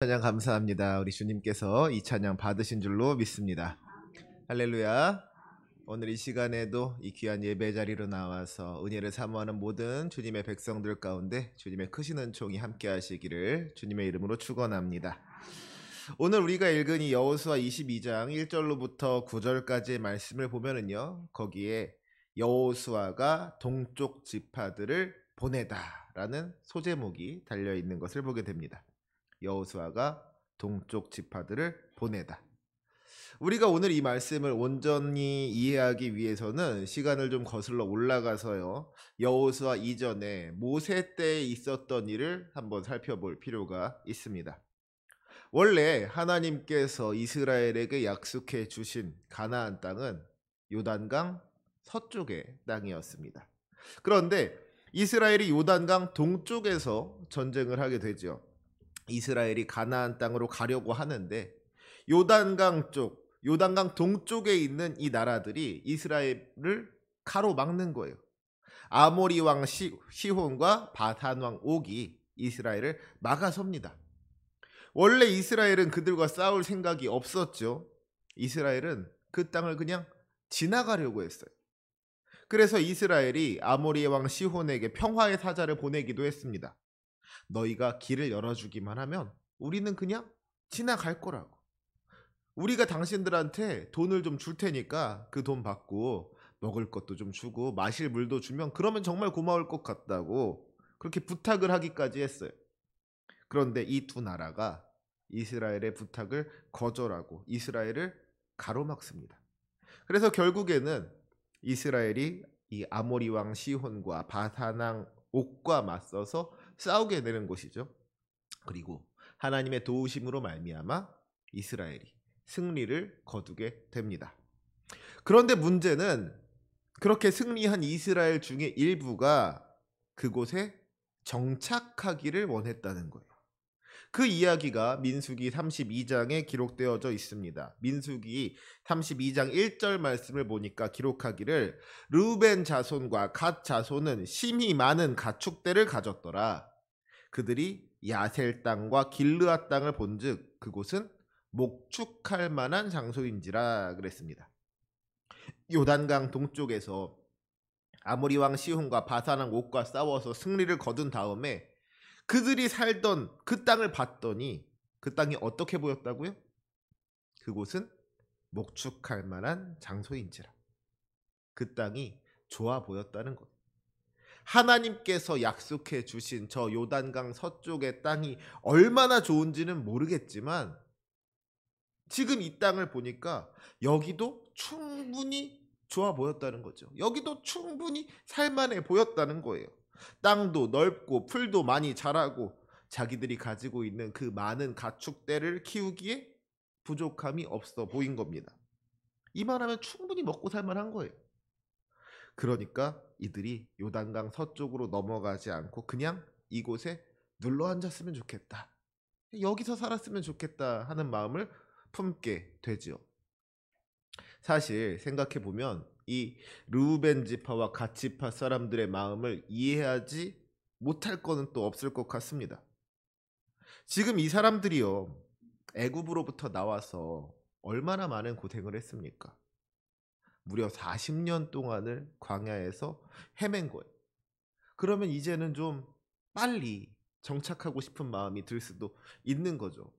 찬양 감사합니다. 우리 주님께서 이 찬양 받으신 줄로 믿습니다. 할렐루야. 오늘 이 시간에도 이 귀한 예배 자리로 나와서 은혜를 사모하는 모든 주님의 백성들 가운데 주님의 크신 은총이 함께 하시기를 주님의 이름으로 축원합니다. 오늘 우리가 읽은 이 여호수아 22장 1절로부터 9절까지의 말씀을 보면은요, 거기에 여호수아가 동쪽 지파들을 보내다라는 소제목이 달려 있는 것을 보게 됩니다. 여호수아가 동쪽 지파들을 보내다. 우리가 오늘 이 말씀을 온전히 이해하기 위해서는 시간을 좀 거슬러 올라가서요, 여호수아 이전에 모세 때에 있었던 일을 한번 살펴볼 필요가 있습니다. 원래 하나님께서 이스라엘에게 약속해 주신 가나안 땅은 요단강 서쪽의 땅이었습니다. 그런데 이스라엘이 요단강 동쪽에서 전쟁을 하게 되죠. 이스라엘이 가나안 땅으로 가려고 하는데 요단강 동쪽에 있는 이 나라들이 이스라엘을 가로막는 거예요. 아모리 왕 시혼과 바산 왕 옥이 이스라엘을 막아섭니다. 원래 이스라엘은 그들과 싸울 생각이 없었죠. 이스라엘은 그 땅을 그냥 지나가려고 했어요. 그래서 이스라엘이 아모리 왕 시혼에게 평화의 사자를 보내기도 했습니다. 너희가 길을 열어주기만 하면 우리는 그냥 지나갈 거라고. 우리가 당신들한테 돈을 좀 줄 테니까 그 돈 받고 먹을 것도 좀 주고 마실 물도 주면 그러면 정말 고마울 것 같다고 그렇게 부탁을 하기까지 했어요. 그런데 이 두 나라가 이스라엘의 부탁을 거절하고 이스라엘을 가로막습니다. 그래서 결국에는 이스라엘이 이 아모리 왕 시혼과 바산 왕 옥과 맞서서 싸우게 되는 것이죠. 그리고 하나님의 도우심으로 말미암아 이스라엘이 승리를 거두게 됩니다. 그런데 문제는 그렇게 승리한 이스라엘 중에 일부가 그곳에 정착하기를 원했다는 거예요. 그 이야기가 민수기 32장에 기록되어져 있습니다. 민수기 32장 1절 말씀을 보니까 기록하기를 르우벤 자손과 갓 자손은 심히 많은 가축대를 가졌더라. 그들이 야셀 땅과 길르앗 땅을 본즉 그곳은 목축할 만한 장소인지라 그랬습니다. 요단강 동쪽에서 아모리 왕 시혼과 바산 왕 옥과 싸워서 승리를 거둔 다음에 그들이 살던 그 땅을 봤더니 그 땅이 어떻게 보였다고요? 그곳은 목축할 만한 장소인지라. 그 땅이 좋아 보였다는 것. 하나님께서 약속해 주신 저 요단강 서쪽의 땅이 얼마나 좋은지는 모르겠지만 지금 이 땅을 보니까 여기도 충분히 좋아 보였다는 거죠. 여기도 충분히 살만해 보였다는 거예요. 땅도 넓고 풀도 많이 자라고 자기들이 가지고 있는 그 많은 가축대를 키우기에 부족함이 없어 보인 겁니다. 이만하면 충분히 먹고 살만한 거예요. 그러니까 이들이 요단강 서쪽으로 넘어가지 않고 그냥 이곳에 눌러 앉았으면 좋겠다, 여기서 살았으면 좋겠다 하는 마음을 품게 되죠. 사실 생각해보면 이 르우벤 지파와 갓 지파 사람들의 마음을 이해하지 못할 거는 또 없을 것 같습니다. 지금 이 사람들이요, 애굽으로부터 나와서 얼마나 많은 고생을 했습니까? 무려 40년 동안을 광야에서 헤맨 거예요. 그러면 이제는 좀 빨리 정착하고 싶은 마음이 들 수도 있는 거죠.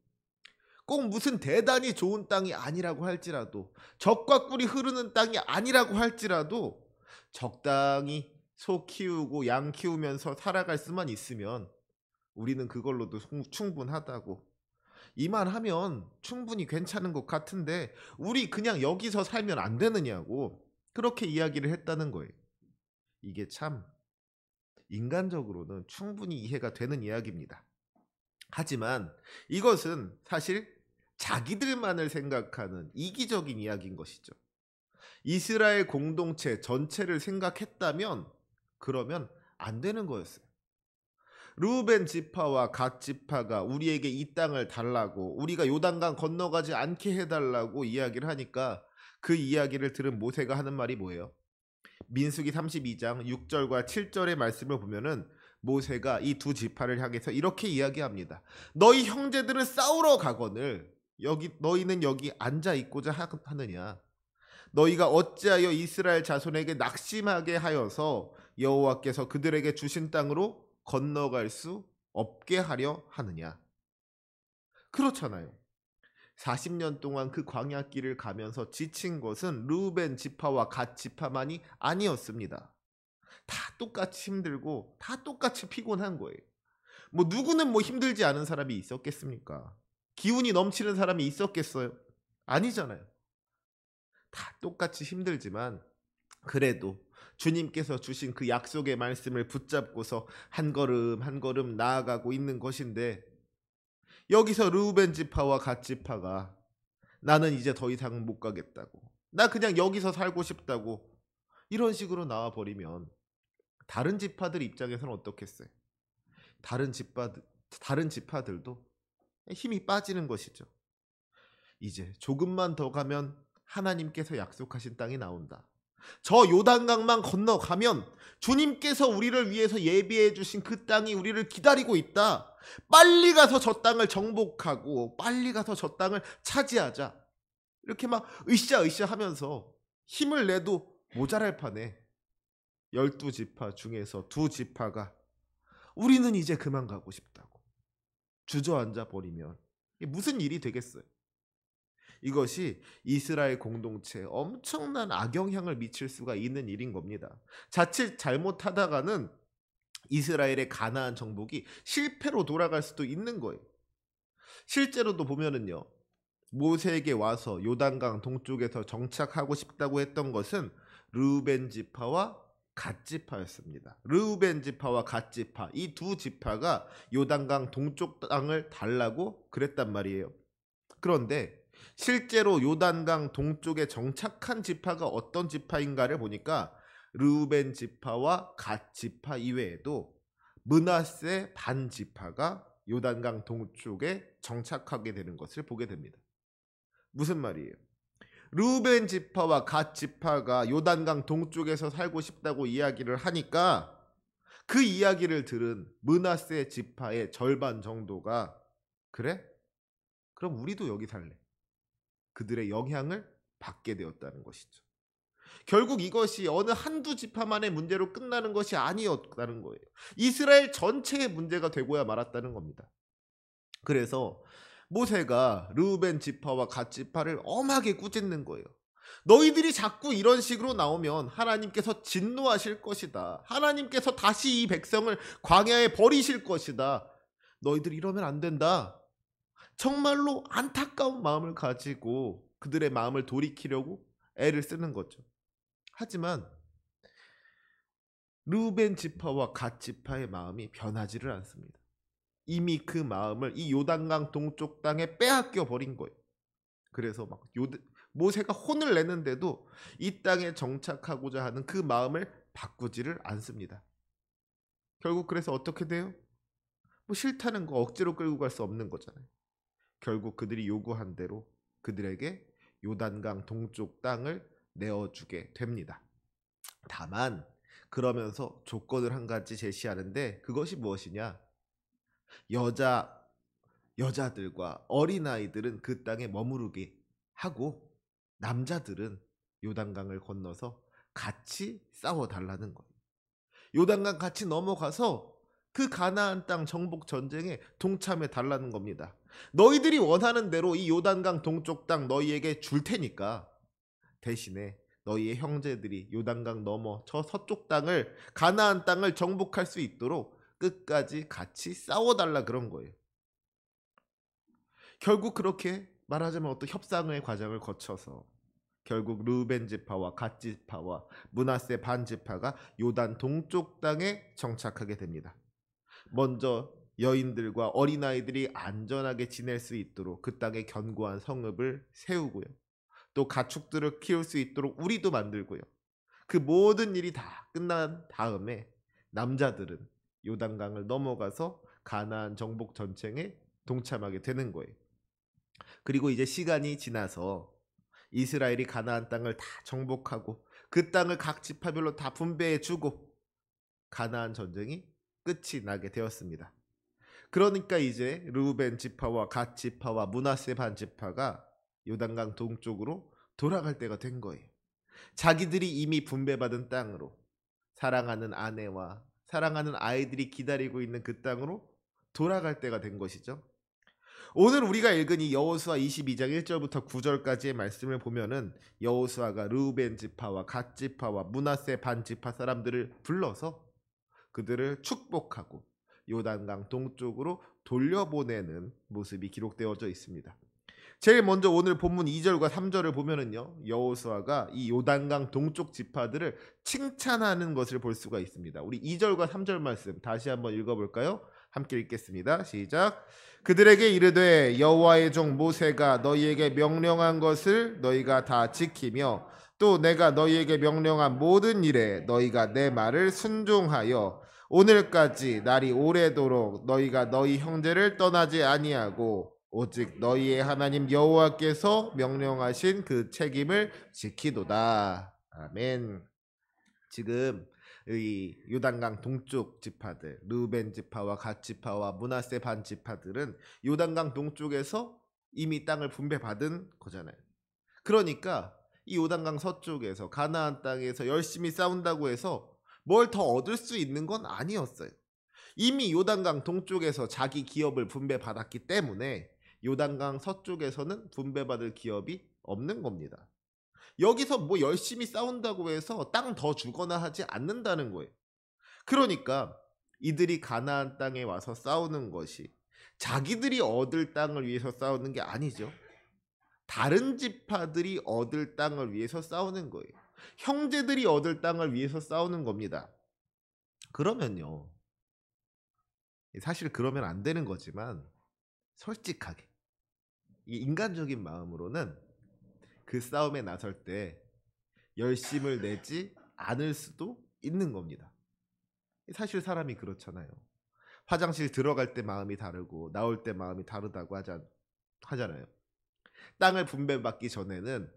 꼭 무슨 대단히 좋은 땅이 아니라고 할지라도, 젖과 꿀이 흐르는 땅이 아니라고 할지라도 적당히 소 키우고 양 키우면서 살아갈 수만 있으면 우리는 그걸로도 충분하다고, 이만 하면 충분히 괜찮은 것 같은데 우리 그냥 여기서 살면 안 되느냐고 그렇게 이야기를 했다는 거예요. 이게 참 인간적으로는 충분히 이해가 되는 이야기입니다. 하지만 이것은 사실 자기들만을 생각하는 이기적인 이야기인 것이죠. 이스라엘 공동체 전체를 생각했다면 그러면 안 되는 거였어요. 르우벤 지파와 갓 지파가 우리에게 이 땅을 달라고, 우리가 요단강 건너가지 않게 해달라고 이야기를 하니까 그 이야기를 들은 모세가 하는 말이 뭐예요? 민수기 32장 6절과 7절의 말씀을 보면은 모세가 이 두 지파를 향해서 이렇게 이야기합니다. 너희 형제들은 싸우러 가거늘 너희는 여기 앉아 있고자 하느냐? 너희가 어찌하여 이스라엘 자손에게 낙심하게 하여서 여호와께서 그들에게 주신 땅으로 건너갈 수 없게 하려 하느냐? 그렇잖아요. 40년 동안 그 광야길을 가면서 지친 것은 르우벤 지파와 갓 지파만이 아니었습니다. 다 똑같이 힘들고 다 똑같이 피곤한 거예요. 뭐 누구는 뭐 힘들지 않은 사람이 있었겠습니까? 기운이 넘치는 사람이 있었겠어요? 아니잖아요. 다 똑같이 힘들지만 그래도 주님께서 주신 그 약속의 말씀을 붙잡고서 한 걸음 한 걸음 나아가고 있는 것인데, 여기서 르우벤 지파와 갓 지파가 나는 이제 더 이상 못 가겠다고, 나 그냥 여기서 살고 싶다고 이런 식으로 나와 버리면 다른 지파들 입장에서는 어떻겠어요? 다른 지파들도 힘이 빠지는 것이죠. 이제 조금만 더 가면 하나님께서 약속하신 땅이 나온다. 저 요단강만 건너가면 주님께서 우리를 위해서 예비해 주신 그 땅이 우리를 기다리고 있다. 빨리 가서 저 땅을 정복하고 빨리 가서 저 땅을 차지하자. 이렇게 막 으쌰으쌰 하면서 힘을 내도 모자랄 판에 12지파 중에서 2지파가 우리는 이제 그만 가고 싶다고 주저앉아 버리면 무슨 일이 되겠어요? 이것이 이스라엘 공동체에 엄청난 악영향을 미칠 수가 있는 일인 겁니다. 자칫 잘못하다가는 이스라엘의 가나안 정복이 실패로 돌아갈 수도 있는 거예요. 실제로도 보면은요, 모세에게 와서 요단강 동쪽에서 정착하고 싶다고 했던 것은 르우벤 지파와 갓 지파였습니다. 르우벤 지파와 갓 지파, 이 두 지파가 요단강 동쪽 땅을 달라고 그랬단 말이에요. 그런데 실제로 요단강 동쪽에 정착한 지파가 어떤 지파인가를 보니까 르우벤 지파와 갓 지파 이외에도 므낫세 반 지파가 요단강 동쪽에 정착하게 되는 것을 보게 됩니다. 무슨 말이에요? 르우벤 지파와 갓 지파가 요단강 동쪽에서 살고 싶다고 이야기를 하니까 그 이야기를 들은 므낫세 지파의 절반 정도가 그래? 그럼 우리도 여기 살래. 그들의 영향을 받게 되었다는 것이죠. 결국 이것이 어느 한두 지파만의 문제로 끝나는 것이 아니었다는 거예요. 이스라엘 전체의 문제가 되고야 말았다는 겁니다. 그래서 모세가 르우벤 지파와 갓 지파를 엄하게 꾸짖는 거예요. 너희들이 자꾸 이런 식으로 나오면 하나님께서 진노하실 것이다. 하나님께서 다시 이 백성을 광야에 버리실 것이다. 너희들 이러면 안 된다. 정말로 안타까운 마음을 가지고 그들의 마음을 돌이키려고 애를 쓰는 거죠. 하지만 르우벤 지파와 갓 지파의 마음이 변하지를 않습니다. 이미 그 마음을 이 요단강 동쪽 땅에 빼앗겨 버린 거예요. 그래서 막 모세가 혼을 내는데도 이 땅에 정착하고자 하는 그 마음을 바꾸지를 않습니다. 결국 그래서 어떻게 돼요? 뭐 싫다는 거 억지로 끌고 갈 수 없는 거잖아요. 결국 그들이 요구한 대로 그들에게 요단강 동쪽 땅을 내어주게 됩니다. 다만 그러면서 조건을 한 가지 제시하는데, 그것이 무엇이냐? 여자들과 어린아이들은 그 땅에 머무르게 하고 남자들은 요단강을 건너서 같이 싸워달라는 거예요. 요단강 같이 넘어가서 그 가나안 땅 정복 전쟁에 동참해 달라는 겁니다. 너희들이 원하는 대로 이 요단강 동쪽 땅 너희에게 줄 테니까 대신에 너희의 형제들이 요단강 넘어 저 서쪽 땅을, 가나안 땅을 정복할 수 있도록 끝까지 같이 싸워달라 그런 거예요. 결국 그렇게 말하자면 어떤 협상의 과정을 거쳐서 결국 르우벤 지파와 갓 지파와 므낫세 반 지파가 요단 동쪽 땅에 정착하게 됩니다. 먼저 여인들과 어린아이들이 안전하게 지낼 수 있도록 그 땅에 견고한 성읍을 세우고요. 또 가축들을 키울 수 있도록 우리도 만들고요. 그 모든 일이 다 끝난 다음에 남자들은 요단강을 넘어가서 가나안 정복 전쟁에 동참하게 되는 거예요. 그리고 이제 시간이 지나서 이스라엘이 가나안 땅을 다 정복하고 그 땅을 각 지파별로 다 분배해 주고 가나안 전쟁이 끝이 나게 되었습니다. 그러니까 이제 르우벤 지파와 갓 지파와 므낫세 반 지파가 요단강 동쪽으로 돌아갈 때가 된 거예요. 자기들이 이미 분배받은 땅으로, 사랑하는 아내와 사랑하는 아이들이 기다리고 있는 그 땅으로 돌아갈 때가 된 것이죠. 오늘 우리가 읽은 이 여호수아 22장 1절부터 9절까지의 말씀을 보면은 여호수아가 르우벤 지파와 갓 지파와 므낫세 반 지파 사람들을 불러서 그들을 축복하고 요단강 동쪽으로 돌려보내는 모습이 기록되어져 있습니다. 제일 먼저 오늘 본문 2절과 3절을 보면은요, 여호수아가 이 요단강 동쪽 지파들을 칭찬하는 것을 볼 수가 있습니다. 우리 2절과 3절 말씀 다시 한번 읽어볼까요? 함께 읽겠습니다. 시작. 그들에게 이르되 여호와의 종 모세가 너희에게 명령한 것을 너희가 다 지키며 또 내가 너희에게 명령한 모든 일에 너희가 내 말을 순종하여 오늘까지 날이 오래도록 너희가 너희 형제를 떠나지 아니하고 오직 너희의 하나님 여호와께서 명령하신 그 책임을 지키도다. 아멘. 지금 이 요단강 동쪽 지파들, 르우벤 지파와 갓 지파와 므낫세 반 지파들은 요단강 동쪽에서 이미 땅을 분배받은 거잖아요. 그러니까 이 요단강 서쪽에서 가나안 땅에서 열심히 싸운다고 해서 뭘 더 얻을 수 있는 건 아니었어요. 이미 요단강 동쪽에서 자기 기업을 분배받았기 때문에 요단강 서쪽에서는 분배받을 기업이 없는 겁니다. 여기서 뭐 열심히 싸운다고 해서 땅 더 주거나 하지 않는다는 거예요. 그러니까 이들이 가나안 땅에 와서 싸우는 것이 자기들이 얻을 땅을 위해서 싸우는 게 아니죠. 다른 지파들이 얻을 땅을 위해서 싸우는 거예요. 형제들이 얻을 땅을 위해서 싸우는 겁니다. 그러면요, 사실 그러면 안 되는 거지만 솔직하게 이 인간적인 마음으로는 그 싸움에 나설 때 열심을 내지 않을 수도 있는 겁니다. 사실 사람이 그렇잖아요. 화장실 들어갈 때 마음이 다르고 나올 때 마음이 다르다고 하잖아요. 땅을 분배받기 전에는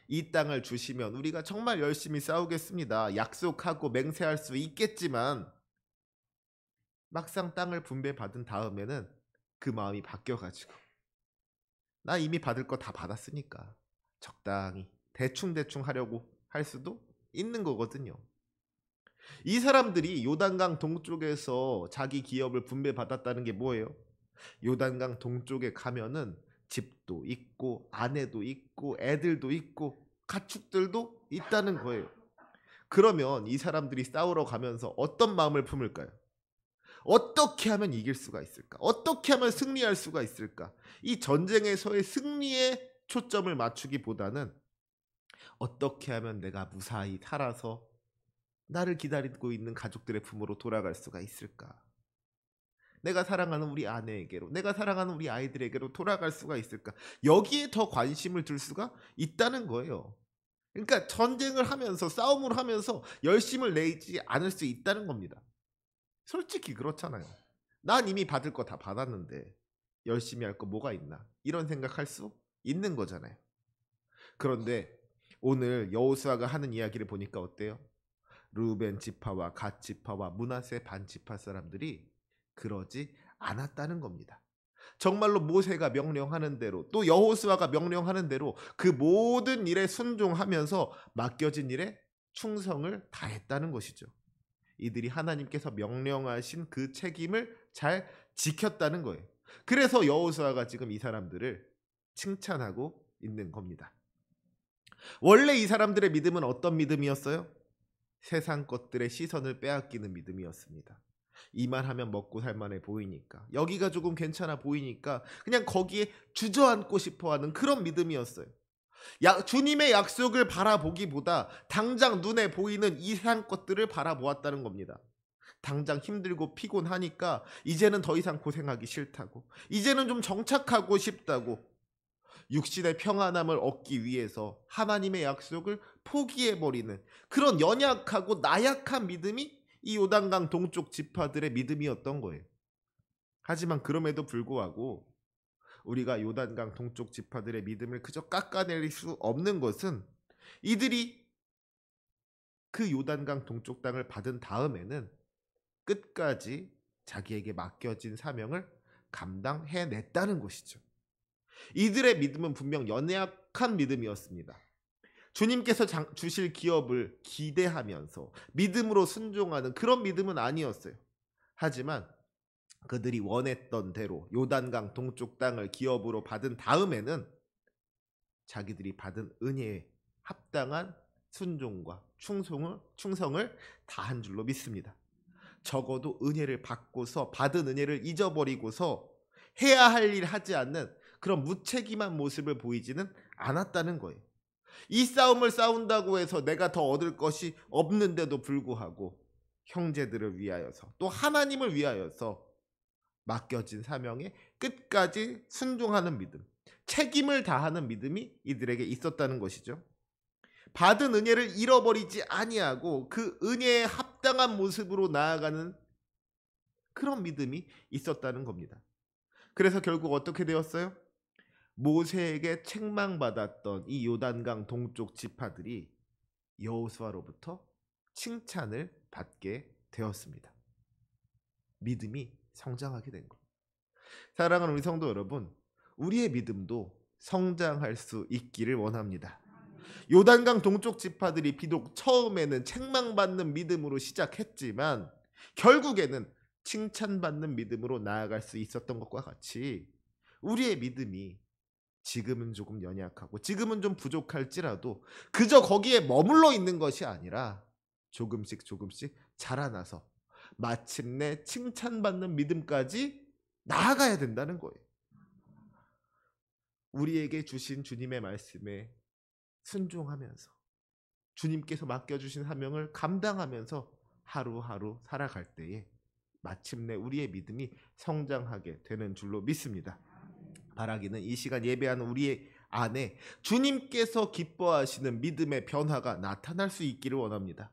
이 땅을 주시면 우리가 정말 열심히 싸우겠습니다. 약속하고 맹세할 수 있겠지만 막상 땅을 분배받은 다음에는 그 마음이 바뀌어가지고 나 이미 받을 거 다 받았으니까 적당히 대충 하려고 할 수도 있는 거거든요. 이 사람들이 요단강 동쪽에서 자기 기업을 분배받았다는 게 뭐예요? 요단강 동쪽에 가면은 집도 있고 아내도 있고 애들도 있고 가축들도 있다는 거예요. 그러면 이 사람들이 싸우러 가면서 어떤 마음을 품을까요? 어떻게 하면 이길 수가 있을까? 어떻게 하면 승리할 수가 있을까? 이 전쟁에서의 승리에 초점을 맞추기보다는 어떻게 하면 내가 무사히 살아서 나를 기다리고 있는 가족들의 품으로 돌아갈 수가 있을까? 내가 사랑하는 우리 아내에게로, 내가 사랑하는 우리 아이들에게로 돌아갈 수가 있을까? 여기에 더 관심을 둘 수가 있다는 거예요. 그러니까 전쟁을 하면서 싸움을 하면서 열심을 내지 않을 수 있다는 겁니다. 솔직히 그렇잖아요. 난 이미 받을 거 다 받았는데 열심히 할 거 뭐가 있나? 이런 생각할 수 있는 거잖아요. 그런데 오늘 여호수아가 하는 이야기를 보니까 어때요? 르우벤 지파와 갓 지파와 므낫세 반 지파 사람들이 그러지 않았다는 겁니다. 정말로 모세가 명령하는 대로 또 여호수아가 명령하는 대로 그 모든 일에 순종하면서 맡겨진 일에 충성을 다했다는 것이죠. 이들이 하나님께서 명령하신 그 책임을 잘 지켰다는 거예요. 그래서 여호수아가 지금 이 사람들을 칭찬하고 있는 겁니다. 원래 이 사람들의 믿음은 어떤 믿음이었어요? 세상 것들의 시선을 빼앗기는 믿음이었습니다. 이만하면 먹고 살만해 보이니까, 여기가 조금 괜찮아 보이니까 그냥 거기에 주저앉고 싶어하는 그런 믿음이었어요. 주님의 약속을 바라보기보다 당장 눈에 보이는 이 세상 것들을 바라보았다는 겁니다. 당장 힘들고 피곤하니까 이제는 더 이상 고생하기 싫다고, 이제는 좀 정착하고 싶다고, 육신의 평안함을 얻기 위해서 하나님의 약속을 포기해버리는 그런 연약하고 나약한 믿음이 이 요단강 동쪽 지파들의 믿음이었던 거예요. 하지만 그럼에도 불구하고 우리가 요단강 동쪽 지파들의 믿음을 그저 깎아낼 수 없는 것은 이들이 그 요단강 동쪽 땅을 받은 다음에는 끝까지 자기에게 맡겨진 사명을 감당해냈다는 것이죠. 이들의 믿음은 분명 연약한 믿음이었습니다. 주님께서 주실 기업을 기대하면서 믿음으로 순종하는 그런 믿음은 아니었어요. 하지만 그들이 원했던 대로 요단강 동쪽 땅을 기업으로 받은 다음에는 자기들이 받은 은혜에 합당한 순종과 충성을 다한 줄로 믿습니다. 적어도 은혜를 받고서 받은 은혜를 잊어버리고서 해야 할 일 하지 않는 그런 무책임한 모습을 보이지는 않았다는 거예요. 이 싸움을 싸운다고 해서 내가 더 얻을 것이 없는데도 불구하고 형제들을 위하여서 또 하나님을 위하여서 맡겨진 사명에 끝까지 순종하는 믿음, 책임을 다하는 믿음이 이들에게 있었다는 것이죠. 받은 은혜를 잃어버리지 아니하고 그 은혜에 합당한 모습으로 나아가는 그런 믿음이 있었다는 겁니다. 그래서 결국 어떻게 되었어요? 모세에게 책망받았던 이 요단강 동쪽 지파들이 여호수아로부터 칭찬을 받게 되었습니다. 믿음이 성장하게 된 것. 사랑하는 우리 성도 여러분, 우리의 믿음도 성장할 수 있기를 원합니다. 요단강 동쪽 지파들이 비록 처음에는 책망받는 믿음으로 시작했지만 결국에는 칭찬받는 믿음으로 나아갈 수 있었던 것과 같이 우리의 믿음이 지금은 조금 연약하고 지금은 좀 부족할지라도 그저 거기에 머물러 있는 것이 아니라 조금씩 자라나서 마침내 칭찬받는 믿음까지 나아가야 된다는 거예요. 우리에게 주신 주님의 말씀에 순종하면서 주님께서 맡겨주신 사명을 감당하면서 하루하루 살아갈 때에 마침내 우리의 믿음이 성장하게 되는 줄로 믿습니다. 바라기는 이 시간 예배하는 우리의 안에 주님께서 기뻐하시는 믿음의 변화가 나타날 수 있기를 원합니다.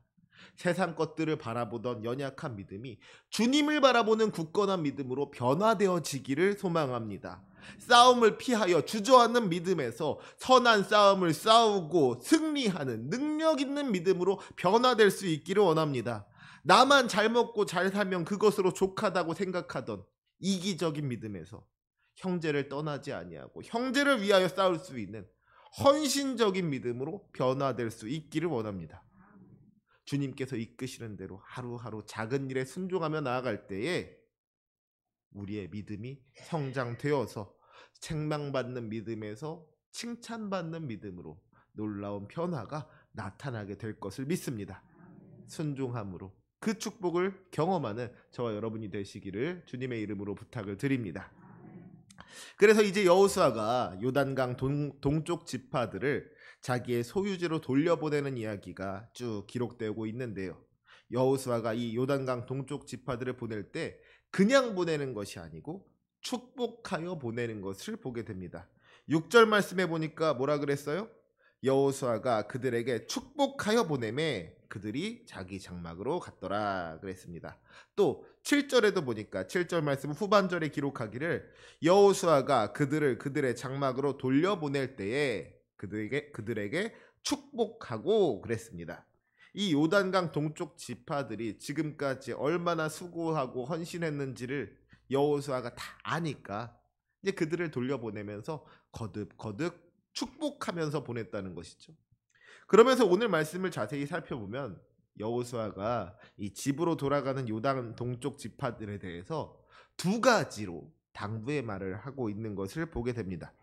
세상 것들을 바라보던 연약한 믿음이 주님을 바라보는 굳건한 믿음으로 변화되어지기를 소망합니다. 싸움을 피하여 주저하는 믿음에서 선한 싸움을 싸우고 승리하는 능력 있는 믿음으로 변화될 수 있기를 원합니다. 나만 잘 먹고 잘 살면 그것으로 족하다고 생각하던 이기적인 믿음에서 형제를 떠나지 아니하고 형제를 위하여 싸울 수 있는 헌신적인 믿음으로 변화될 수 있기를 원합니다. 주님께서 이끄시는 대로 하루하루 작은 일에 순종하며 나아갈 때에 우리의 믿음이 성장되어서 책망받는 믿음에서 칭찬받는 믿음으로 놀라운 변화가 나타나게 될 것을 믿습니다. 순종함으로 그 축복을 경험하는 저와 여러분이 되시기를 주님의 이름으로 부탁을 드립니다. 그래서 이제 여호수아가 요단강 동쪽 지파들을 자기의 소유지로 돌려보내는 이야기가 쭉 기록되고 있는데요. 여호수아가 이 요단강 동쪽 지파들을 보낼 때 그냥 보내는 것이 아니고 축복하여 보내는 것을 보게 됩니다. 6절 말씀에 보니까 뭐라 그랬어요? 여호수아가 그들에게 축복하여 보내매 그들이 자기 장막으로 갔더라 그랬습니다. 또 7절에도 보니까 7절 말씀 후반절에 기록하기를 여호수아가 그들의 장막으로 돌려보낼 때에 그들에게 축복하고 그랬습니다. 이 요단강 동쪽 지파들이 지금까지 얼마나 수고하고 헌신했는지를 여호수아가 다 아니까 이제 그들을 돌려보내면서 거듭 축복하면서 보냈다는 것이죠. 그러면서 오늘 말씀을 자세히 살펴보면 여호수아가 이 집으로 돌아가는 요단 동쪽 지파들에 대해서 두 가지로 당부의 말을 하고 있는 것을 보게 됩니다.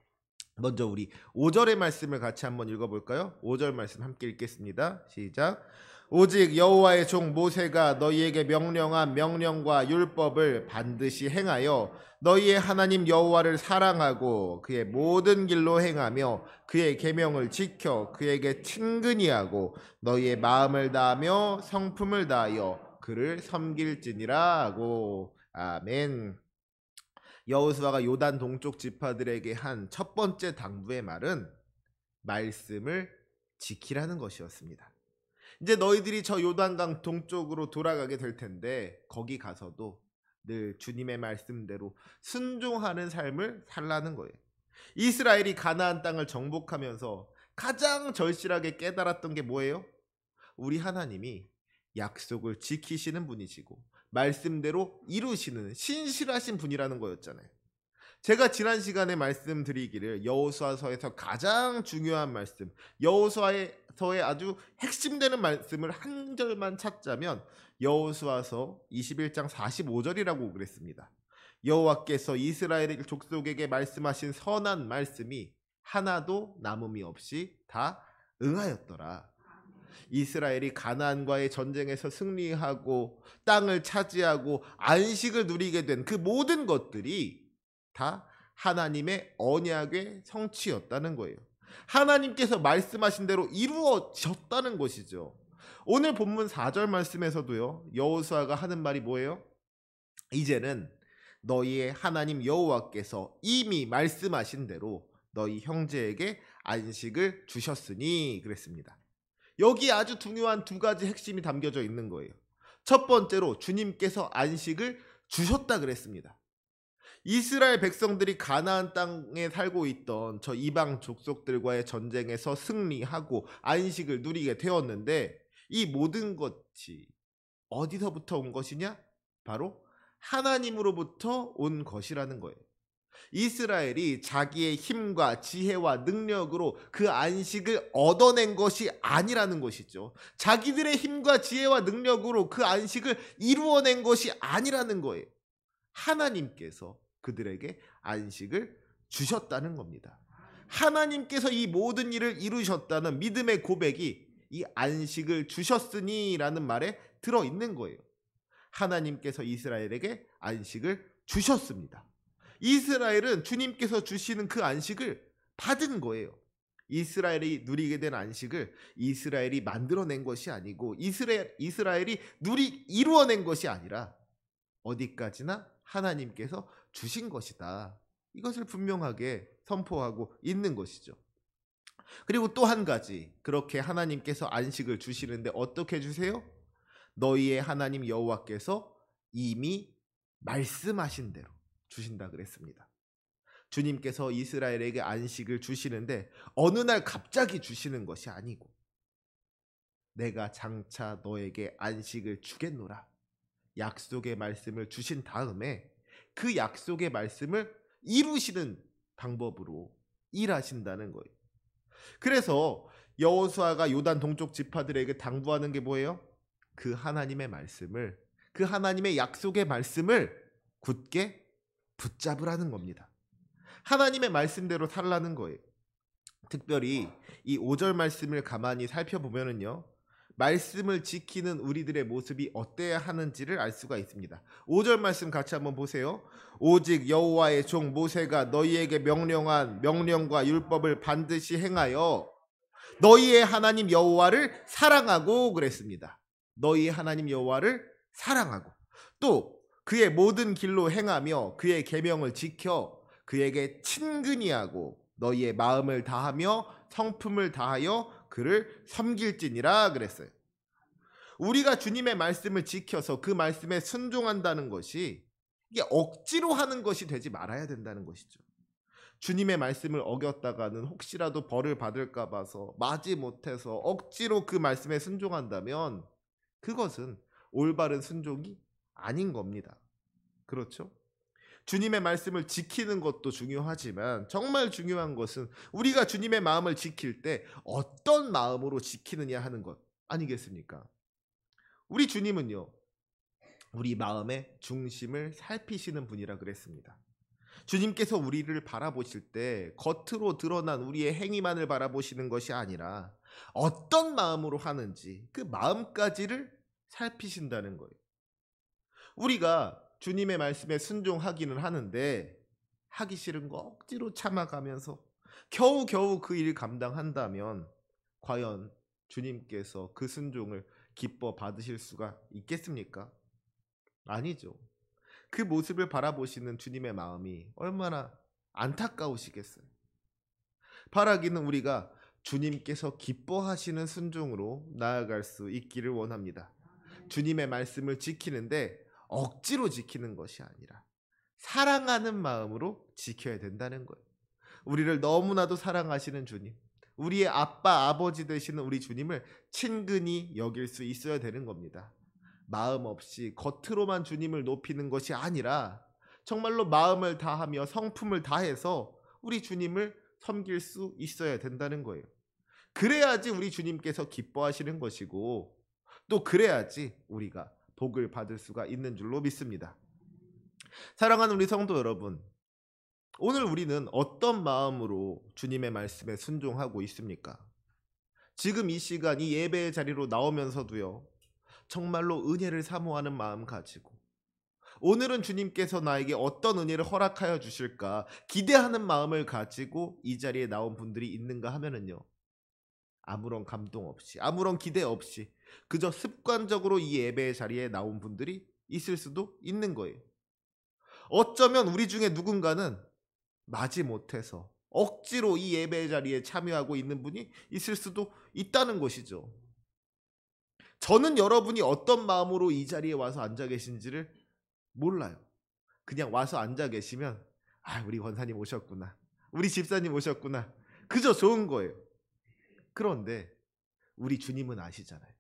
먼저 우리 5절의 말씀을 같이 한번 읽어볼까요? 5절 말씀 함께 읽겠습니다. 시작. 오직 여호와의 종 모세가 너희에게 명령한 명령과 율법을 반드시 행하여 너희의 하나님 여호와를 사랑하고 그의 모든 길로 행하며 그의 계명을 지켜 그에게 친근히 하고 너희의 마음을 다하며 성품을 다하여 그를 섬길지니라 하고. 아멘. 여호수아가 요단 동쪽 지파들에게 한 첫 번째 당부의 말은 말씀을 지키라는 것이었습니다. 이제 너희들이 저 요단강 동쪽으로 돌아가게 될 텐데 거기 가서도 늘 주님의 말씀대로 순종하는 삶을 살라는 거예요. 이스라엘이 가나안 땅을 정복하면서 가장 절실하게 깨달았던 게 뭐예요? 우리 하나님이 약속을 지키시는 분이시고 말씀대로 이루시는 신실하신 분이라는 거였잖아요. 제가 지난 시간에 말씀드리기를 여호수아서에서 가장 중요한 말씀, 여호수아서의 아주 핵심되는 말씀을 한 절만 찾자면 여호수아서 21장 45절이라고 그랬습니다. 여호와께서 이스라엘 족속에게 말씀하신 선한 말씀이 하나도 남음이 없이 다 응하였더라. 이스라엘이 가나안과의 전쟁에서 승리하고 땅을 차지하고 안식을 누리게 된 그 모든 것들이 다 하나님의 언약의 성취였다는 거예요. 하나님께서 말씀하신 대로 이루어졌다는 것이죠. 오늘 본문 4절 말씀에서도요, 여호수아가 하는 말이 뭐예요? 이제는 너희의 하나님 여호와께서 이미 말씀하신 대로 너희 형제에게 안식을 주셨으니 그랬습니다. 여기 아주 중요한 두 가지 핵심이 담겨져 있는 거예요. 첫 번째로 주님께서 안식을 주셨다 그랬습니다. 이스라엘 백성들이 가나안 땅에 살고 있던 저 이방 족속들과의 전쟁에서 승리하고 안식을 누리게 되었는데 이 모든 것이 어디서부터 온 것이냐? 바로 하나님으로부터 온 것이라는 거예요. 이스라엘이 자기의 힘과 지혜와 능력으로 그 안식을 얻어낸 것이 아니라는 것이죠. 자기들의 힘과 지혜와 능력으로 그 안식을 이루어낸 것이 아니라는 거예요. 하나님께서 그들에게 안식을 주셨다는 겁니다. 하나님께서 이 모든 일을 이루셨다는 믿음의 고백이 이 안식을 주셨으니 라는 말에 들어있는 거예요. 하나님께서 이스라엘에게 안식을 주셨습니다. 이스라엘은 주님께서 주시는 그 안식을 받은 거예요. 이스라엘이 누리게 된 안식을 이스라엘이 만들어낸 것이 아니고 이스라엘이 이루어낸 것이 아니라 어디까지나 하나님께서 주신 것이다. 이것을 분명하게 선포하고 있는 것이죠. 그리고 또 한 가지, 그렇게 하나님께서 안식을 주시는데 어떻게 주세요? 너희의 하나님 여호와께서 이미 말씀하신 대로 주신다 그랬습니다. 주님께서 이스라엘에게 안식을 주시는데 어느 날 갑자기 주시는 것이 아니고 내가 장차 너에게 안식을 주겠노라 약속의 말씀을 주신 다음에 그 약속의 말씀을 이루시는 방법으로 일하신다는 거예요. 그래서 여호수아가 요단 동쪽 지파들에게 당부하는 게 뭐예요? 그 하나님의 말씀을, 그 하나님의 약속의 말씀을 굳게 붙잡으라는 겁니다. 하나님의 말씀대로 살라는 거예요. 특별히 이 5절 말씀을 가만히 살펴보면은요, 말씀을 지키는 우리들의 모습이 어때야 하는지를 알 수가 있습니다. 5절 말씀 같이 한번 보세요. 오직 여호와의 종 모세가 너희에게 명령한 명령과 율법을 반드시 행하여 너희의 하나님 여호와를 사랑하고 그랬습니다. 너희의 하나님 여호와를 사랑하고 또 그의 모든 길로 행하며 그의 계명을 지켜 그에게 친근히 하고 너희의 마음을 다하며 성품을 다하여 그를 섬길지니라 그랬어요. 우리가 주님의 말씀을 지켜서 그 말씀에 순종한다는 것이 이게 억지로 하는 것이 되지 말아야 된다는 것이죠. 주님의 말씀을 어겼다가는 혹시라도 벌을 받을까 봐서 마지 못해서 억지로 그 말씀에 순종한다면 그것은 올바른 순종이 아닌 겁니다. 그렇죠? 주님의 말씀을 지키는 것도 중요하지만 정말 중요한 것은 우리가 주님의 마음을 지킬 때 어떤 마음으로 지키느냐 하는 것 아니겠습니까? 우리 주님은요, 우리 마음의 중심을 살피시는 분이라 그랬습니다. 주님께서 우리를 바라보실 때 겉으로 드러난 우리의 행위만을 바라보시는 것이 아니라 어떤 마음으로 하는지 그 마음까지를 살피신다는 거예요. 우리가 주님의 말씀에 순종하기는 하는데 하기 싫은 거 억지로 참아가면서 겨우겨우 그 일 감당한다면 과연 주님께서 그 순종을 기뻐 받으실 수가 있겠습니까? 아니죠. 그 모습을 바라보시는 주님의 마음이 얼마나 안타까우시겠어요. 바라기는 우리가 주님께서 기뻐하시는 순종으로 나아갈 수 있기를 원합니다. 주님의 말씀을 지키는데 억지로 지키는 것이 아니라 사랑하는 마음으로 지켜야 된다는 거예요. 우리를 너무나도 사랑하시는 주님, 우리의 아빠, 아버지 되시는 우리 주님을 친근히 여길 수 있어야 되는 겁니다. 마음 없이 겉으로만 주님을 높이는 것이 아니라 정말로 마음을 다하며 성품을 다해서 우리 주님을 섬길 수 있어야 된다는 거예요. 그래야지 우리 주님께서 기뻐하시는 것이고 또 그래야지 우리가 복을 받을 수가 있는 줄로 믿습니다. 사랑하는 우리 성도 여러분, 오늘 우리는 어떤 마음으로 주님의 말씀에 순종하고 있습니까? 지금 이 시간 이 예배의 자리로 나오면서도요, 정말로 은혜를 사모하는 마음 가지고 오늘은 주님께서 나에게 어떤 은혜를 허락하여 주실까 기대하는 마음을 가지고 이 자리에 나온 분들이 있는가 하면은요, 아무런 감동 없이 아무런 기대 없이 그저 습관적으로 이 예배의 자리에 나온 분들이 있을 수도 있는 거예요. 어쩌면 우리 중에 누군가는 마지 못해서 억지로 이 예배의 자리에 참여하고 있는 분이 있을 수도 있다는 것이죠. 저는 여러분이 어떤 마음으로 이 자리에 와서 앉아 계신지를 몰라요. 그냥 와서 앉아 계시면 우리 권사님 오셨구나, 우리 집사님 오셨구나, 그저 좋은 거예요. 그런데 우리 주님은 아시잖아요.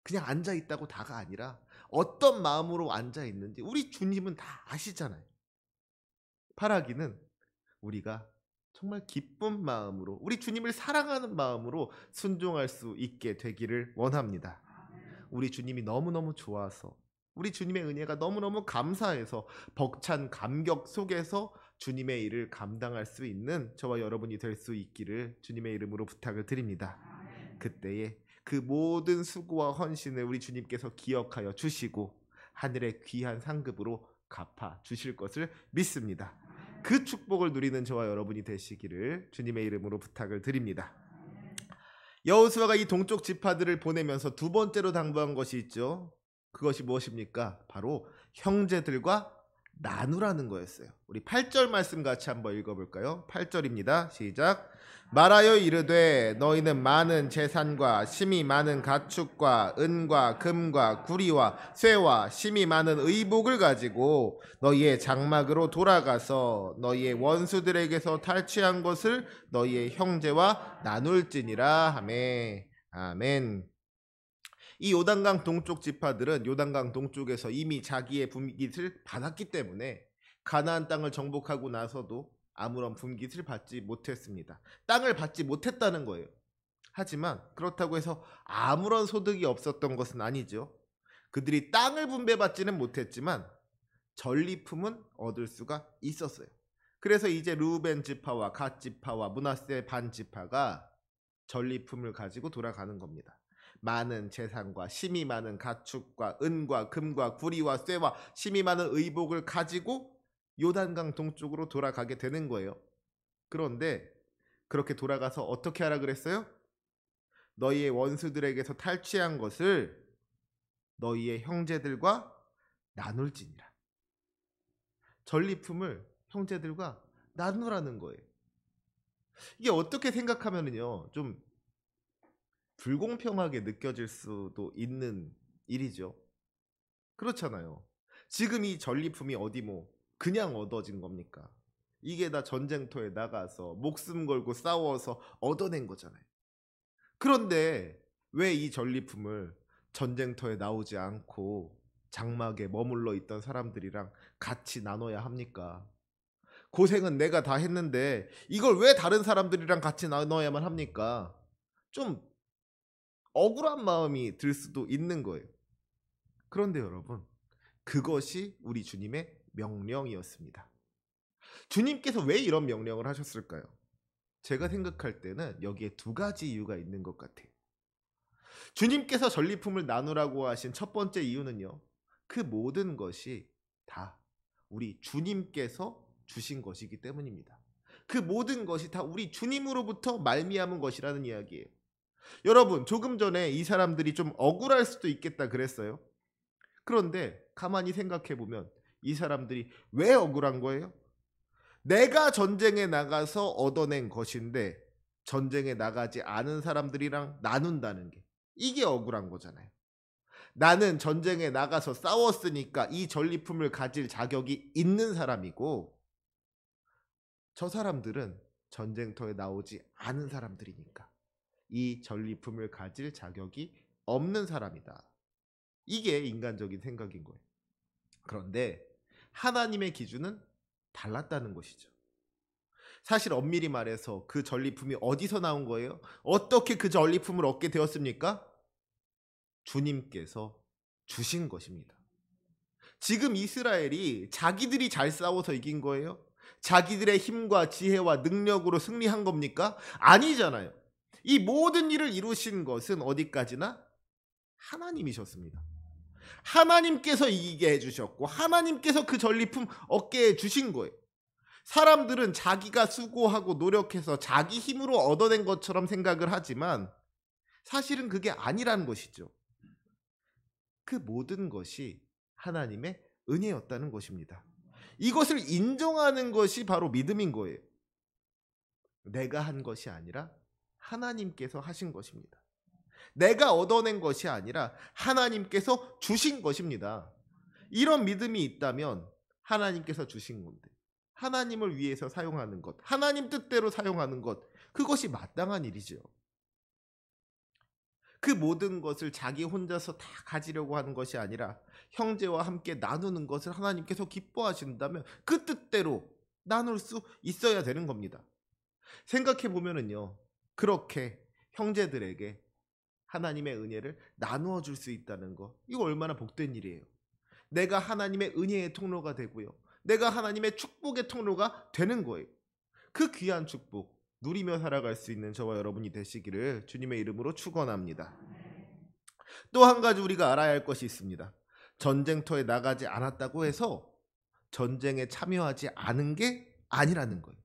그냥 앉아 있다고 다가 아니라 어떤 마음으로 앉아 있는지 우리 주님은 다 아시잖아요. 바라기는 우리가 정말 기쁜 마음으로 우리 주님을 사랑하는 마음으로 순종할 수 있게 되기를 원합니다. 우리 주님이 너무너무 좋아서 우리 주님의 은혜가 너무너무 감사해서 벅찬 감격 속에서 주님의 일을 감당할 수 있는 저와 여러분이 될 수 있기를 주님의 이름으로 부탁을 드립니다. 그때에 그 모든 수고와 헌신을 우리 주님께서 기억하여 주시고 하늘의 귀한 상급으로 갚아 주실 것을 믿습니다. 그 축복을 누리는 저와 여러분이 되시기를 주님의 이름으로 부탁을 드립니다. 여호수아가 이 동쪽 지파들을 보내면서 두 번째로 당부한 것이 있죠. 그것이 무엇입니까? 바로 형제들과 나누라는 거였어요. 우리 8절 말씀 같이 한번 읽어볼까요? 8절입니다. 시작. 말하여 이르되 너희는 많은 재산과 심이 많은 가축과 은과 금과 구리와 쇠와 심이 많은 의복을 가지고 너희의 장막으로 돌아가서 너희의 원수들에게서 탈취한 것을 너희의 형제와 나눌지니라 하매. 아멘. 이 요단강 동쪽 지파들은 요단강 동쪽에서 이미 자기의 분깃을 받았기 때문에 가나안 땅을 정복하고 나서도 아무런 분깃을 받지 못했습니다. 땅을 받지 못했다는 거예요. 하지만 그렇다고 해서 아무런 소득이 없었던 것은 아니죠. 그들이 땅을 분배받지는 못했지만 전리품은 얻을 수가 있었어요. 그래서 이제 르우벤 지파와 갓 지파와 므낫세 반 지파가 전리품을 가지고 돌아가는 겁니다. 많은 재산과 심이 많은 가축과 은과 금과 구리와 쇠와 심이 많은 의복을 가지고 요단강 동쪽으로 돌아가게 되는 거예요. 그런데 그렇게 돌아가서 어떻게 하라 그랬어요? 너희의 원수들에게서 탈취한 것을 너희의 형제들과 나눌지니라. 전리품을 형제들과 나누라는 거예요. 이게 어떻게 생각하면은요, 좀 불공평하게 느껴질 수도 있는 일이죠. 그렇잖아요. 지금 이 전리품이 어디 그냥 얻어진 겁니까? 이게 다 전쟁터에 나가서 목숨 걸고 싸워서 얻어낸 거잖아요. 그런데 왜 이 전리품을 전쟁터에 나오지 않고 장막에 머물러 있던 사람들이랑 같이 나눠야 합니까? 고생은 내가 다 했는데 이걸 왜 다른 사람들이랑 같이 나눠야만 합니까? 좀 억울한 마음이 들 수도 있는 거예요. 그런데 여러분, 그것이 우리 주님의 명령이었습니다. 주님께서 왜 이런 명령을 하셨을까요? 제가 생각할 때는 여기에 두 가지 이유가 있는 것 같아요. 주님께서 전리품을 나누라고 하신 첫 번째 이유는요, 그 모든 것이 다 우리 주님께서 주신 것이기 때문입니다. 그 모든 것이 다 우리 주님으로부터 말미암은 것이라는 이야기예요. 여러분, 조금 전에 이 사람들이 좀 억울할 수도 있겠다 그랬어요. 그런데 가만히 생각해 보면 이 사람들이 왜 억울한 거예요? 내가 전쟁에 나가서 얻어낸 것인데 전쟁에 나가지 않은 사람들이랑 나눈다는 게, 이게 억울한 거잖아요. 나는 전쟁에 나가서 싸웠으니까 이 전리품을 가질 자격이 있는 사람이고, 저 사람들은 전쟁터에 나오지 않은 사람들이니까 이 전리품을 가질 자격이 없는 사람이다. 이게 인간적인 생각인 거예요. 그런데 하나님의 기준은 달랐다는 것이죠. 사실 엄밀히 말해서 그 전리품이 어디서 나온 거예요? 어떻게 그 전리품을 얻게 되었습니까? 주님께서 주신 것입니다. 지금 이스라엘이 자기들이 잘 싸워서 이긴 거예요? 자기들의 힘과 지혜와 능력으로 승리한 겁니까? 아니잖아요. 이 모든 일을 이루신 것은 어디까지나 하나님이셨습니다. 하나님께서 이기게 해주셨고 하나님께서 그 전리품 얻게 해주신 거예요. 사람들은 자기가 수고하고 노력해서 자기 힘으로 얻어낸 것처럼 생각을 하지만 사실은 그게 아니라는 것이죠. 그 모든 것이 하나님의 은혜였다는 것입니다. 이것을 인정하는 것이 바로 믿음인 거예요. 내가 한 것이 아니라 하나님께서 하신 것입니다. 내가 얻어낸 것이 아니라 하나님께서 주신 것입니다. 이런 믿음이 있다면 하나님께서 주신 건데 하나님을 위해서 사용하는 것, 하나님 뜻대로 사용하는 것, 그것이 마땅한 일이죠. 그 모든 것을 자기 혼자서 다 가지려고 하는 것이 아니라 형제와 함께 나누는 것을 하나님께서 기뻐하신다면 그 뜻대로 나눌 수 있어야 되는 겁니다. 생각해 보면은요, 그렇게 형제들에게 하나님의 은혜를 나누어 줄 수 있다는 거, 이거 얼마나 복된 일이에요. 내가 하나님의 은혜의 통로가 되고요, 내가 하나님의 축복의 통로가 되는 거예요. 그 귀한 축복 누리며 살아갈 수 있는 저와 여러분이 되시기를 주님의 이름으로 축원합니다. 또 한 가지 우리가 알아야 할 것이 있습니다. 전쟁터에 나가지 않았다고 해서 전쟁에 참여하지 않은 게 아니라는 거예요.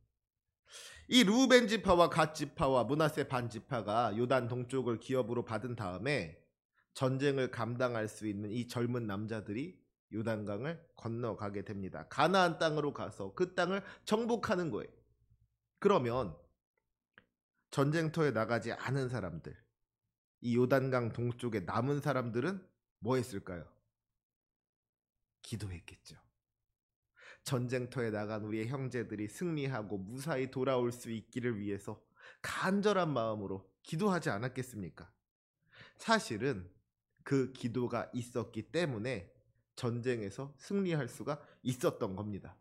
이 르우벤 지파와 갓 지파와 므낫세 반 지파가 요단 동쪽을 기업으로 받은 다음에 전쟁을 감당할 수 있는 이 젊은 남자들이 요단강을 건너가게 됩니다. 가나안 땅으로 가서 그 땅을 정복하는 거예요. 그러면 전쟁터에 나가지 않은 사람들, 이 요단강 동쪽에 남은 사람들은 뭐 했을까요? 기도했겠죠. 전쟁터에 나간 우리의 형제들이 승리하고 무사히 돌아올 수 있기를 위해서 간절한 마음으로 기도하지 않았겠습니까? 사실은 그 기도가 있었기 때문에 전쟁에서 승리할 수가 있었던 겁니다.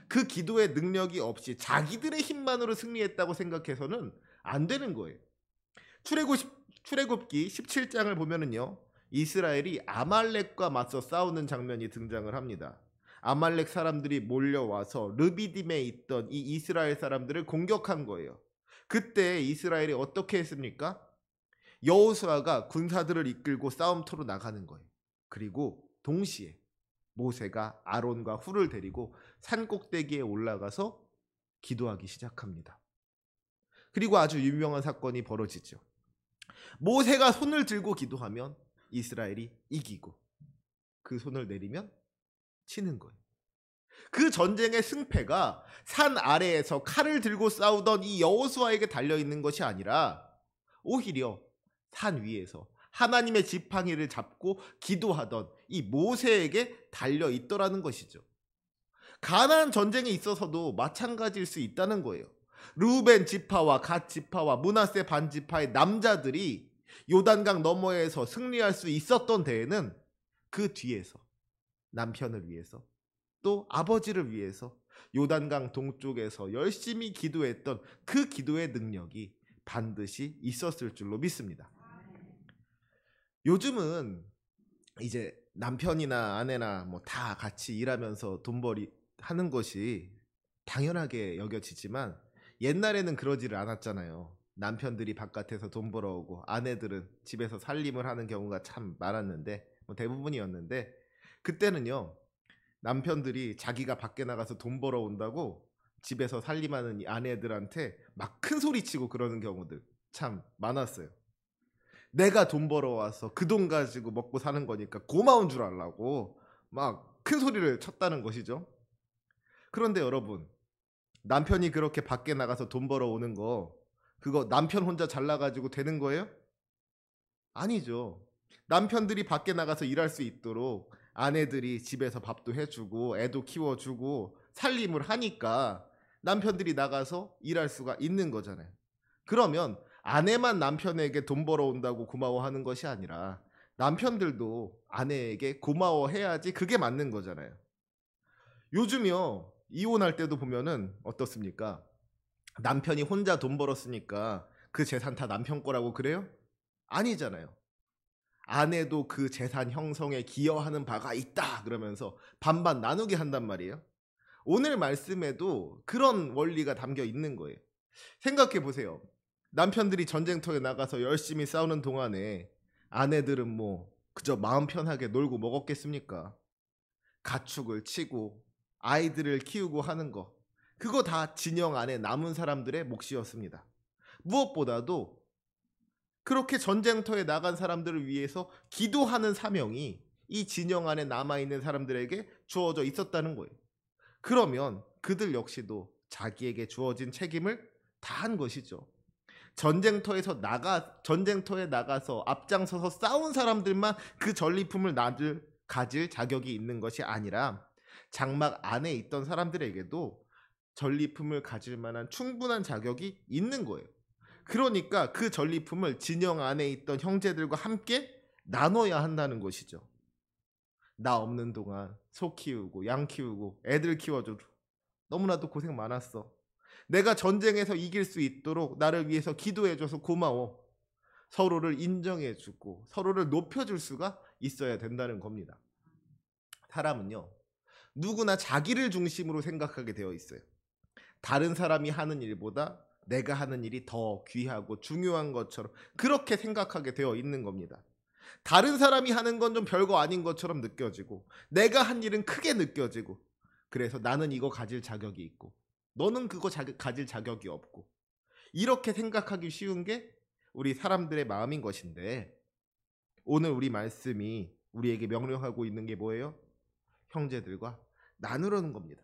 그 기도의 능력이 없이 자기들의 힘만으로 승리했다고 생각해서는 안 되는 거예요. 출애굽기 17장을 보면은요, 이스라엘이 아말렉과 맞서 싸우는 장면이 등장을 합니다. 아말렉 사람들이 몰려와서 르비딤에 있던 이 이스라엘 사람들을 공격한 거예요. 그때 이스라엘이 어떻게 했습니까? 여호수아가 군사들을 이끌고 싸움터로 나가는 거예요. 그리고 동시에 모세가 아론과 훌을 데리고 산 꼭대기에 올라가서 기도하기 시작합니다. 그리고 아주 유명한 사건이 벌어지죠. 모세가 손을 들고 기도하면 이스라엘이 이기고 그 손을 내리면 치는 거예요. 그 전쟁의 승패가 산 아래에서 칼을 들고 싸우던 이 여호수아에게 달려있는 것이 아니라 오히려 산 위에서 하나님의 지팡이를 잡고 기도하던 이 모세에게 달려있더라는 것이죠. 가나안 전쟁에 있어서도 마찬가지일 수 있다는 거예요. 르우벤 지파와 갓 지파와 므낫세 반 지파의 남자들이 요단강 너머에서 승리할 수 있었던 데에는 그 뒤에서 남편을 위해서 또 아버지를 위해서 요단강 동쪽에서 열심히 기도했던 그 기도의 능력이 반드시 있었을 줄로 믿습니다. 요즘은 이제 남편이나 아내나 뭐 다 같이 일하면서 돈벌이 하는 것이 당연하게 여겨지지만 옛날에는 그러지를 않았잖아요. 남편들이 바깥에서 돈 벌어오고 아내들은 집에서 살림을 하는 경우가 참 많았는데, 뭐 대부분이었는데, 그때는요, 남편들이 자기가 밖에 나가서 돈 벌어온다고 집에서 살림하는 이 아내들한테 막 큰 소리치고 그러는 경우들 참 많았어요. 내가 돈 벌어와서 그 돈 가지고 먹고 사는 거니까 고마운 줄 알라고 막 큰 소리를 쳤다는 것이죠. 그런데 여러분, 남편이 그렇게 밖에 나가서 돈 벌어오는 거, 그거 남편 혼자 잘나가지고 되는 거예요? 아니죠. 남편들이 밖에 나가서 일할 수 있도록 아내들이 집에서 밥도 해주고 애도 키워주고 살림을 하니까 남편들이 나가서 일할 수가 있는 거잖아요. 그러면 아내만 남편에게 돈 벌어온다고 고마워하는 것이 아니라 남편들도 아내에게 고마워해야지 그게 맞는 거잖아요. 요즘요, 이혼할 때도 보면은 어떻습니까? 남편이 혼자 돈 벌었으니까 그 재산 다 남편 거라고 그래요? 아니잖아요. 아내도 그 재산 형성에 기여하는 바가 있다 그러면서 반반 나누게 한단 말이에요. 오늘 말씀에도 그런 원리가 담겨 있는 거예요. 생각해 보세요. 남편들이 전쟁터에 나가서 열심히 싸우는 동안에 아내들은 뭐 그저 마음 편하게 놀고 먹었겠습니까? 가축을 치고 아이들을 키우고 하는 거, 그거 다 진영 안에 남은 사람들의 몫이었습니다. 무엇보다도 그렇게 전쟁터에 나간 사람들을 위해서 기도하는 사명이 이 진영 안에 남아있는 사람들에게 주어져 있었다는 거예요. 그러면 그들 역시도 자기에게 주어진 책임을 다한 것이죠. 전쟁터에 나가서 앞장서서 싸운 사람들만 그 전리품을 가질 자격이 있는 것이 아니라 장막 안에 있던 사람들에게도 전리품을 가질 만한 충분한 자격이 있는 거예요. 그러니까 그 전리품을 진영 안에 있던 형제들과 함께 나눠야 한다는 것이죠. 나 없는 동안 소 키우고 양 키우고 애들 키워줘도 너무나도 고생 많았어. 내가 전쟁에서 이길 수 있도록 나를 위해서 기도해줘서 고마워. 서로를 인정해주고 서로를 높여줄 수가 있어야 된다는 겁니다. 사람은요, 누구나 자기를 중심으로 생각하게 되어 있어요. 다른 사람이 하는 일보다 내가 하는 일이 더 귀하고 중요한 것처럼 그렇게 생각하게 되어 있는 겁니다. 다른 사람이 하는 건 좀 별거 아닌 것처럼 느껴지고 내가 한 일은 크게 느껴지고, 그래서 나는 이거 가질 자격이 있고 너는 그거 가질 자격이 없고, 이렇게 생각하기 쉬운 게 우리 사람들의 마음인 것인데, 오늘 우리 말씀이 우리에게 명령하고 있는 게 뭐예요? 형제들과 나누려는 겁니다.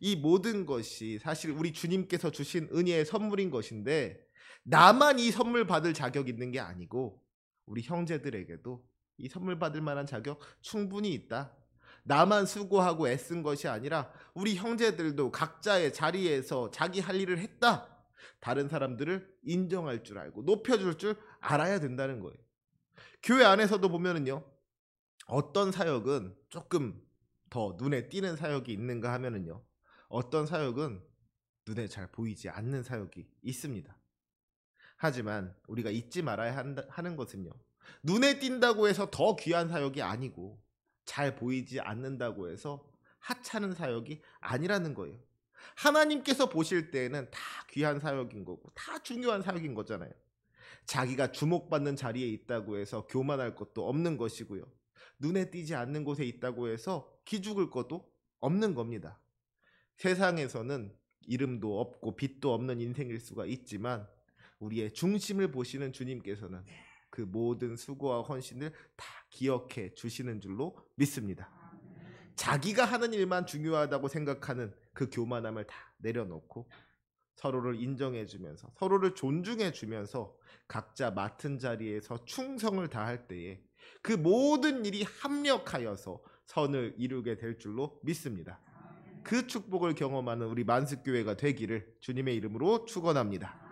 이 모든 것이 사실 우리 주님께서 주신 은혜의 선물인 것인데, 나만 이 선물 받을 자격 있는 게 아니고 우리 형제들에게도 이 선물 받을 만한 자격 충분히 있다. 나만 수고하고 애쓴 것이 아니라 우리 형제들도 각자의 자리에서 자기 할 일을 했다. 다른 사람들을 인정할 줄 알고 높여줄 줄 알아야 된다는 거예요. 교회 안에서도 보면은요, 어떤 사역은 조금 더 눈에 띄는 사역이 있는가 하면은요, 어떤 사역은 눈에 잘 보이지 않는 사역이 있습니다. 하지만 우리가 잊지 말아야 하는 것은요, 눈에 띈다고 해서 더 귀한 사역이 아니고 잘 보이지 않는다고 해서 하찮은 사역이 아니라는 거예요. 하나님께서 보실 때에는 다 귀한 사역인 거고 다 중요한 사역인 거잖아요. 자기가 주목받는 자리에 있다고 해서 교만할 것도 없는 것이고요. 눈에 띄지 않는 곳에 있다고 해서 기죽을 것도 없는 겁니다. 세상에서는 이름도 없고 빛도 없는 인생일 수가 있지만 우리의 중심을 보시는 주님께서는 그 모든 수고와 헌신을 다 기억해 주시는 줄로 믿습니다. 자기가 하는 일만 중요하다고 생각하는 그 교만함을 다 내려놓고 서로를 인정해 주면서 서로를 존중해 주면서 각자 맡은 자리에서 충성을 다할 때에 그 모든 일이 합력하여서 선을 이루게 될 줄로 믿습니다. 그 축복을 경험하는 우리 만습교회가 되기를 주님의 이름으로 축원합니다.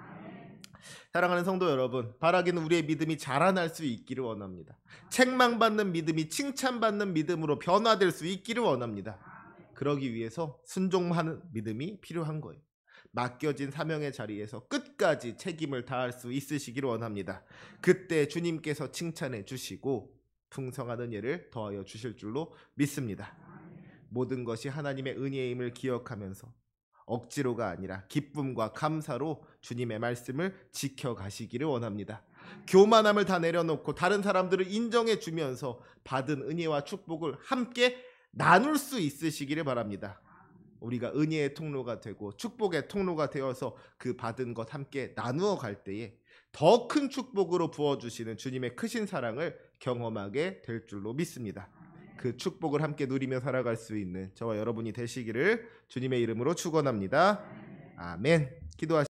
사랑하는 성도 여러분, 바라기는 우리의 믿음이 자라날 수 있기를 원합니다. 책망받는 믿음이 칭찬받는 믿음으로 변화될 수 있기를 원합니다. 그러기 위해서 순종하는 믿음이 필요한 거예요. 맡겨진 사명의 자리에서 끝까지 책임을 다할 수 있으시기를 원합니다. 그때 주님께서 칭찬해 주시고 풍성한 은혜를 더하여 주실 줄로 믿습니다. 모든 것이 하나님의 은혜임을 기억하면서 억지로가 아니라 기쁨과 감사로 주님의 말씀을 지켜가시기를 원합니다. 교만함을 다 내려놓고 다른 사람들을 인정해 주면서 받은 은혜와 축복을 함께 나눌 수 있으시기를 바랍니다. 우리가 은혜의 통로가 되고 축복의 통로가 되어서 그 받은 것 함께 나누어 갈 때에 더 큰 축복으로 부어주시는 주님의 크신 사랑을 경험하게 될 줄로 믿습니다. 그 축복을 함께 누리며 살아갈 수 있는 저와 여러분이 되시기를 주님의 이름으로 축원합니다. 아멘. 기도하시겠습니다.